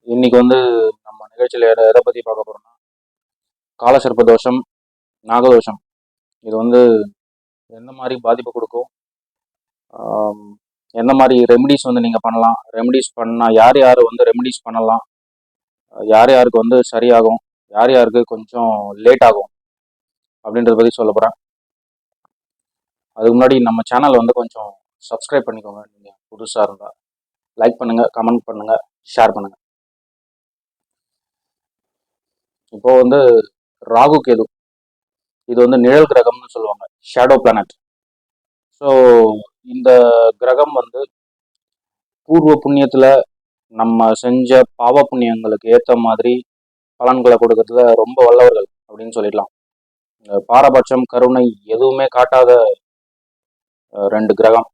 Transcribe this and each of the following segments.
இன்னைக்கு வந்து நம்ம நிகழ்ச்சியில் எதை பற்றி பார்க்க போகிறோம்னா காலசர்ப்ப தோஷம், நாகதோஷம். இது வந்து எந்த மாதிரி பாதிப்பு கொடுக்கும், ஆம், எந்த மாதிரி ரெமிடிஸ் வந்து நீங்கள் பண்ணலாம், ரெமிடிஸ் பண்ணால் யார் யார் வந்து ரெமிடிஸ் பண்ணலாம், யார் யாருக்கு வந்து சரியாகும், யார் யாருக்கு கொஞ்சம் லேட் ஆகும் அப்படின்றத பற்றி சொல்ல போகிறேன். அதுக்கு முன்னாடி நம்ம சேனல் வந்து கொஞ்சம் சப்ஸ்கிரைப் பண்ணிக்கோங்க. நீங்கள் புதுசாக இருந்தால் லைக் பண்ணுங்கள், கமெண்ட் பண்ணுங்கள், ஷேர் பண்ணுங்கள். இப்போ வந்து ராகு கேது, இது வந்து நிழல் கிரகம்னு சொல்லுவாங்க, ஷேடோ பிளானட். ஸோ இந்த கிரகம் வந்து பூர்வ புண்ணியத்தில் நம்ம செஞ்ச பாவ புண்ணியங்களுக்கு ஏற்ற மாதிரி பலன்களை கொடுக்கறதுல ரொம்ப வல்லவர்கள் அப்படின்னு சொல்லிடலாம். பாரபட்சம், கருணை எதுவுமே காட்டாத ரெண்டு கிரகம்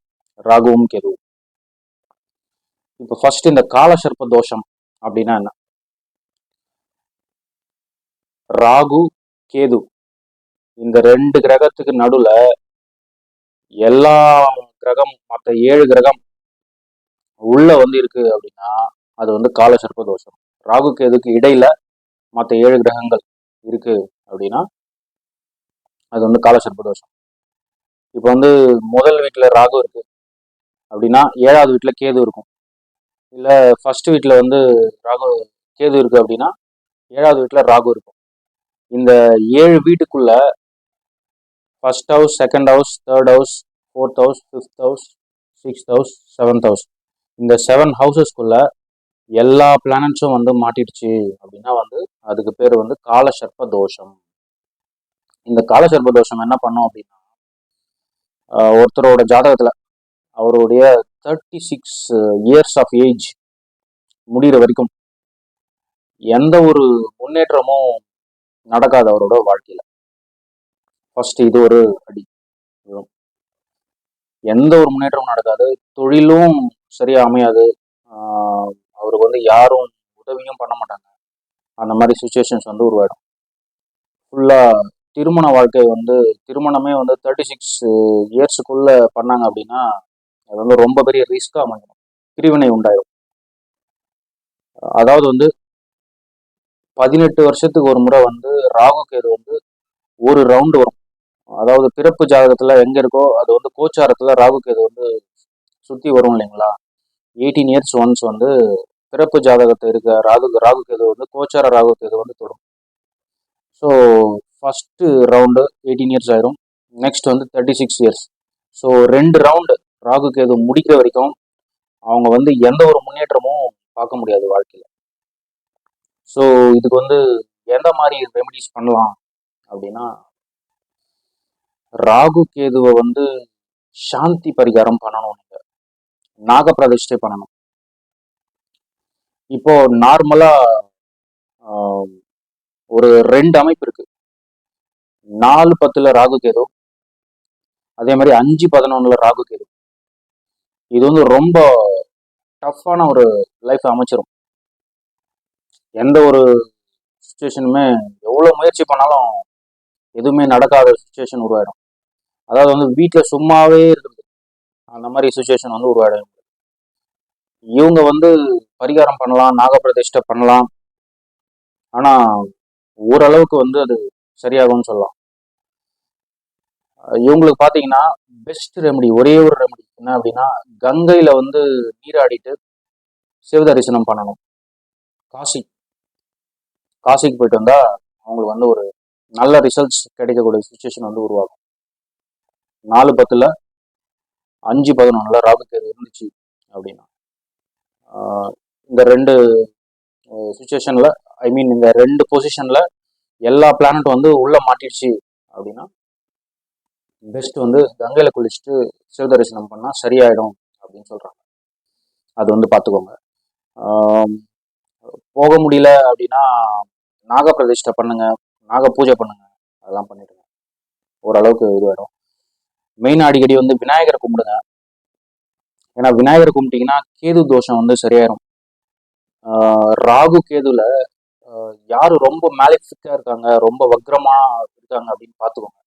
ராகுவும் கேதுவும். இப்போ ஃபர்ஸ்ட் இந்த காலசர்ப்ப தோஷம் அப்படின்னா என்ன? ராகு கேது இந்த ரெண்டு கிரகத்துக்கு நடுவுல எல்லா கிரகம், மற்ற 7 கிரகம் உள்ள வந்து இருக்கு அப்படின்னா அது வந்து காலசர்ப்ப தோஷம். ராகு கேதுக்கு இடையில மற்ற 7 கிரகங்கள் இருக்கு அப்படின்னா அது வந்து காலசர்ப்ப தோஷம். இப்போ வந்து முதல் வீட்டுல ராகு இருக்கு அப்படின்னா 7வது வீட்டுல கேது இருக்கும். இல்ல ஃபர்ஸ்ட் வீட்டுல வந்து ராகு கேது இருக்கு அப்படின்னா 7வது வீட்டுல ராகு இருக்கும். இந்த 7 வீட்டுக்குள்ள first house, second house, third house, fourth house, fifth house, sixth house, seventh house, இந்த 7 ஹவுசஸ்க்குள்ள எல்லா பிளானட்ஸும் வந்து மாட்டிடுச்சு அப்படின்னா வந்து அதுக்கு பேர் வந்து காலசர்ப்ப தோஷம். இந்த காலசர்ப்ப தோஷம் என்ன பண்ணும் அப்படின்னா, ஒருத்தரோட ஜாதகத்துல அவருடைய 36 இயர்ஸ் ஆஃப் ஏஜ் முடிகிற வரைக்கும் எந்த ஒரு முன்னேற்றமும் நடக்காது அவரோட வாழ்க்கையில. ஃபர்ஸ்ட் இது ஒரு அடி. எந்த ஒரு முன்னேற்றமும் நடக்காது, தொழிலும் சரியா அமையாது, அவருக்கு வந்து யாரும் உதவியும் பண்ண மாட்டாங்க. அந்த மாதிரி சுச்சுவேஷன்ஸ் வந்து உருவாயிடும். ஃபுல்லா திருமண வாழ்க்கை வந்து திருமணமே வந்து 36 இயர்ஸுக்குள்ள பண்ணாங்க அப்படின்னா அது வந்து ரொம்ப பெரிய ரிஸ்கா அமைஞ்சிடும், பிரிவினை உண்டாயிடும். அதாவது வந்து 18 வருஷத்துக்கு ஒரு முறை வந்து ராகு கேது வந்து ஒரு ரவுண்டு வரும். அதாவது பிறப்பு ஜாதகத்துல எங்க இருக்கோ அது வந்து கோச்சாரத்துல ராகு கேது வந்து சுத்தி வரும் இல்லைங்களா. 18 இயர்ஸ் ஒன்ஸ் வந்து பிறப்பு ஜாதகத்தை இருக்க ராகு கேது வந்து கோச்சார ராகு கேது வந்து தொடும். ஸோ ஃபர்ஸ்ட் ரவுண்டு 18 இயர்ஸ் ஆயிரும், நெக்ஸ்ட் வந்து 36 years. So 2 round Rahu Ketu முடிக்கிற வரைக்கும் அவங்க வந்து எந்த ஒரு முன்னேற்றமும் பார்க்க முடியாது வாழ்க்கையில. ஸோ இதுக்கு வந்து எந்த மாதிரி ரெமெடிஸ் பண்ணலாம் அப்படின்னா, ராகு கேதுவை வந்து சாந்தி பரிகாரம் பண்ணணும், நீங்க நாக பிரதிஷ்டை பண்ணணும். இப்போ நார்மலா ஒரு 2 அமைப்பு இருக்கு. 4-10 ராகு கேது, அதே மாதிரி 5-11 ராகு கேது. இது வந்து ரொம்ப டஃப்பான ஒரு லைஃப் அமைச்சிரும். எந்த ஒரு சுச்சுவேஷனுமே எவ்வளவு முயற்சி பண்ணாலும் எதுவுமே நடக்காத சுச்சுவேஷன் உருவாயிடும். அதாவது வந்து வீட்டுல சும்மாவே இருக்குது அந்த மாதிரி சுச்சுவேஷன் வந்து உருவாயிடும். இவங்க வந்து பரிகாரம் பண்ணலாம், நாகப்பிரதிஷ்டை பண்ணலாம், ஆனா ஓரளவுக்கு வந்து அது சரியாகும்னு சொல்லலாம். இவங்களுக்கு பாத்தீங்கன்னா பெஸ்ட் ரெமெடி, ஒரே ஒரு ரெமெடி என்ன அப்படின்னா, கங்கையில வந்து நீராடிட்டு சிவ தரிசனம் பண்ணணும். காசிக்கு போயிட்டு வந்தா அவங்களுக்கு வந்து ஒரு நல்ல ரிசல்ட்ஸ் கிடைக்கக்கூடிய சுச்சுவேஷன் வந்து உருவாகும். 4-10, 5-11 ராகு கேது இருந்துச்சு அப்படின்னா இந்த 2 சுச்சுவேஷன்ல, ஐ மீன் இந்த 2 பொசிஷன்ல எல்லா பிளானட்டும் வந்து உள்ள மாட்டிடுச்சு அப்படின்னா பெஸ்ட் வந்து கங்கையில குளிச்சுட்டு சிவ தரிசனம் பண்ணா சரியாயிடும் அப்படின்னு சொல்றாங்க. அது வந்து பார்த்துக்கோங்க. போக முடியல அப்படின்னா நாக பிரதிஷ்டை பண்ணுங்க, நாக பூஜை பண்ணுங்க, அதெல்லாம் பண்ணிடுங்க, ஓரளவுக்கு இதுவாயிடும். மெயின் அடிக்கடி வந்து விநாயகரை கும்பிடுங்க. ஏன்னா விநாயகரை கும்பிட்டீங்கன்னா கேது தோஷம் வந்து சரியாயிரும். ராகு கேதுல யாரு ரொம்ப மேலிஃபிக்கா இருக்காங்க, ரொம்ப வக்ரமா இருக்காங்க அப்படின்னு பார்த்துக்கோங்க.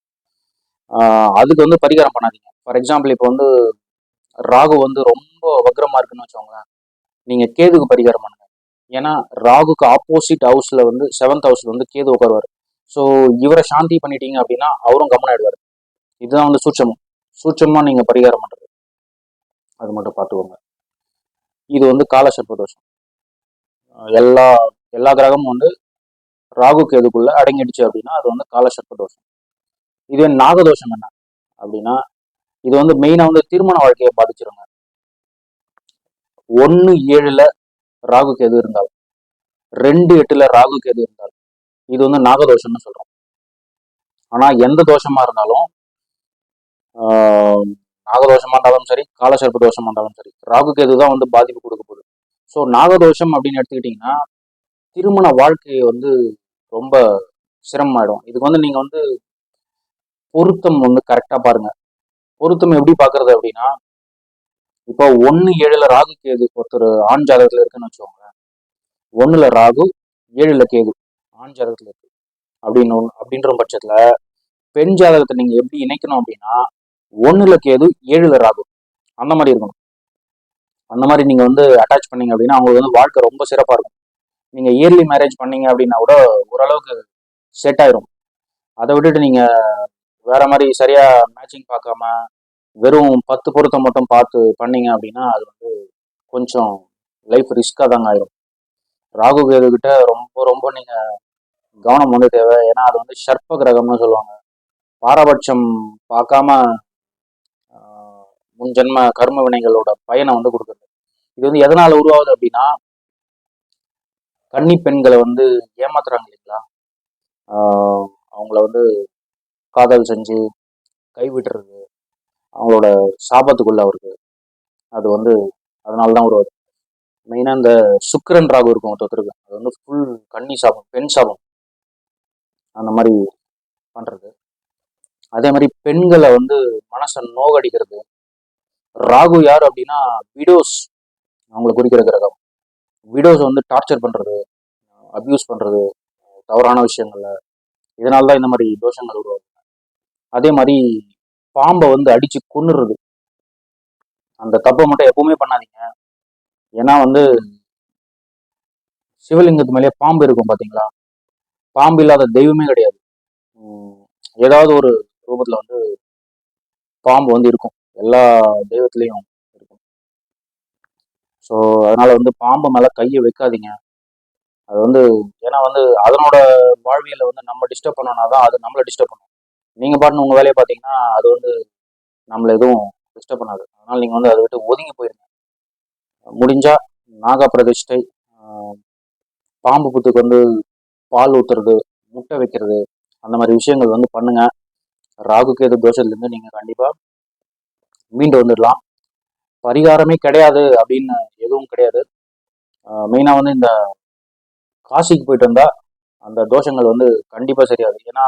அதுக்கு வந்து பரிகாரம் பண்ணாதீங்க. ஃபார் எக்ஸாம்பிள் இப்போ வந்து ராகு வந்து ரொம்ப வக்ரமா இருக்குன்னு வச்சோங்களேன், நீங்க கேதுக்கு பரிகாரம் பண்ணுங்க. ஏன்னா ராகுக்கு ஆப்போசிட் ஹவுஸ்ல வந்து 7th ஹவுஸ்ல வந்து கேது உட்காருவார். ஸோ இவரை சாந்தி பண்ணிட்டீங்க அப்படின்னா அவரும் கம்மன் ஆயிடுவார். இதுதான் வந்து சூட்சமம். சூட்சமா நீங்க பரிகாரம் பண்றது, அது மட்டும் பார்த்துக்கோங்க. இது வந்து கால சர்ப்ப தோஷம். எல்லா எல்லா கிரகமும் வந்து ராகு கேதுக்குள்ள அடங்கிடுச்சு அப்படின்னா அது வந்து கால சர்ப்ப தோஷம். இதுவே நாகதோஷம் என்ன அப்படின்னா, இது வந்து மெயினா வந்து திருமண வாழ்க்கையை பாதிச்சிருங்க. 1-7ல ராகு கேது இருந்தால், 2-8ல ராகு கேது இருந்தால் இது வந்து நாகதோஷம்னு சொல்றோம். ஆனா எந்த தோஷமா இருந்தாலும், நாகதோஷமா இருந்தாலும் சரி, காலசர்ப்ப தோஷமா இருந்தாலும் சரி, ராகு கேது தான் வந்து பாதிப்பு கொடுக்க போகுது. ஸோ நாகதோஷம் அப்படின்னு எடுத்துக்கிட்டீங்கன்னா திருமண வாழ்க்கையை வந்து ரொம்ப சிரமமாயிடும். இதுக்கு வந்து நீங்க வந்து பொருத்தம் வந்து கரெக்டா பாருங்க. பொருத்தம் எப்படி பாக்குறது அப்படின்னா, இப்போ 1-7ல ராகு கேது ஒருத்தர் ஆண் ஜாதகத்துல இருக்குன்னு வச்சுக்கோங்க. 1ல ராகு, 7ல கேது ஆண் ஜாதகத்துல இருக்கு அப்படின்ற பட்சத்துல பெண் ஜாதகத்தை நீங்க எப்படி இணைக்கணும் அப்படின்னா, 1ல கேது 7ல ராகு அந்த மாதிரி இருக்கணும். அந்த மாதிரி நீங்க வந்து அட்டாச் பண்ணீங்க அப்படின்னா அவங்களுக்கு வந்து வாழ்க்கை ரொம்ப சிறப்பா இருக்கும். நீங்க இயர்லி மேரேஜ் பண்ணீங்க அப்படின்னா கூட ஓரளவுக்கு செட் ஆயிரும். அதை விட்டுட்டு நீங்க வேற மாதிரி சரியா மேட்சிங் பார்க்காம வெறும் 10 பொருத்தம் மட்டும் பார்த்து பண்ணீங்க அப்படின்னா அது வந்து கொஞ்சம் லைஃப் ரிஸ்கா தாங்க ஆயிரும். ராகு கேது கிட்ட ரொம்ப ரொம்ப நீங்க கவனம் வந்து தேவை. ஏன்னா அது வந்து சர்ப்ப கிரகம்னு சொல்லுவாங்க. பாரபட்சம் பார்க்காம முன் ஜென்ம கர்ம வினைகளோட பயனை வந்து கொடுக்குறது. இது வந்து எதனால உருவாகுது அப்படின்னா, கன்னி பெண்களை வந்து ஏமாத்துறாங்க இல்லைங்களா, அவங்கள வந்து காதல் செஞ்சு கைவிட்டுறது அவங்களோட சாபத்துக்குள்ள அவருக்கு. அது வந்து அதனாலதான் உருவாகுது. மெயினா இந்த சுக்கிரன் ராகு இருக்கும் ஒருத்தருக்கு, அது வந்து ஃபுல் கன்னி சாபம், பெண் சாபம் அந்த மாதிரி பண்றது. அதே மாதிரி பெண்களை வந்து மனசை நோகடிக்கிறது. ராகு யார் அப்படின்னா விடோஸ், அவங்களை குறிக்கிற கிரகம். விடோஸ் வந்து டார்ச்சர் பண்றது, அபியூஸ் பண்றது தவறான விஷயங்கள்ல. இதனால்தான் இந்த மாதிரி தோஷங்கள் உருவாகும். அதே மாதிரி பாம்பை வந்து அடிச்சு கொன்னுறது, அந்த தப்பை மட்டும் எப்பவுமே பண்ணாதீங்க. ஏன்னா வந்து சிவலிங்கத்து மேலேயே பாம்பு இருக்கும் பாத்தீங்களா, பாம்பு இல்லாத தெய்வமே கிடையாது. ஏதாவது ஒரு ரூபத்துல வந்து பாம்பு வந்து இருக்கும், எல்லா தெய்வத்திலையும் இருக்கும். ஸோ அதனால வந்து பாம்பு மேல கையை வைக்காதீங்க. அது வந்து ஏன்னா வந்து அதனோட வாழ்வியலை வந்து நம்ம டிஸ்டர்ப் பண்ணோம்னா தான் அது நம்மளை டிஸ்டர்ப் பண்ணும். நீங்க பாட்டுன்னு உங்க வேலையை பார்த்தீங்கன்னா அது வந்து நம்மளை எதுவும் டிஸ்டர்ப் பண்ணாது. அதனால நீங்க வந்து அதை விட்டு ஒதுங்கி போயிருங்க. முடிஞ்சா நாக பிரதிஷ்டை, பாம்பு புத்துக்கு வந்து பால் ஊத்துறது, முட்டை வைக்கிறது, அந்த மாதிரி விஷயங்கள் வந்து பண்ணுங்க. ராகு கேது தோஷத்துலேருந்து நீங்க கண்டிப்பா மீண்டு வந்துடலாம். பரிகாரமே கிடையாது அப்படின்னு எதுவும் கிடையாது. மெயினா வந்து இந்த காசிக்கு போயிட்டு வந்தா அந்த தோஷங்கள் வந்து கண்டிப்பா சரியாது. ஏன்னா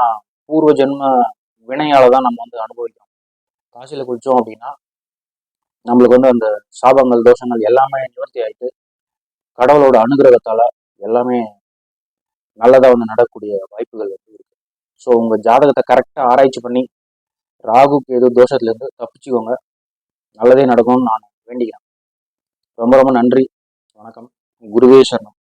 பூர்வ ஜென்ம வினையால தான் நம்ம வந்து அனுபவிக்கிறோம். காசியில குளிச்சோம் அப்படின்னா நம்மளுக்கு வந்து அந்த சாபங்கள் தோஷங்கள் எல்லாமே நிவர்த்தி ஆயிட்டு கடவுளோட அனுகிரகத்தால எல்லாமே நல்லதா வந்து நடக்கக்கூடிய வாய்ப்புகள் வந்து இருக்கு. ஸோ உங்க ஜாதகத்தை கரெக்டா ஆராய்ச்சி பண்ணி ராகுக்கு எது தோஷத்துல இருந்து தப்பிச்சுக்கோங்க. நல்லதே நடக்கும்னு நான் வேண்டிக்கிறேன். ரொம்ப ரொம்ப நன்றி. வணக்கம். குருவே சரணம்.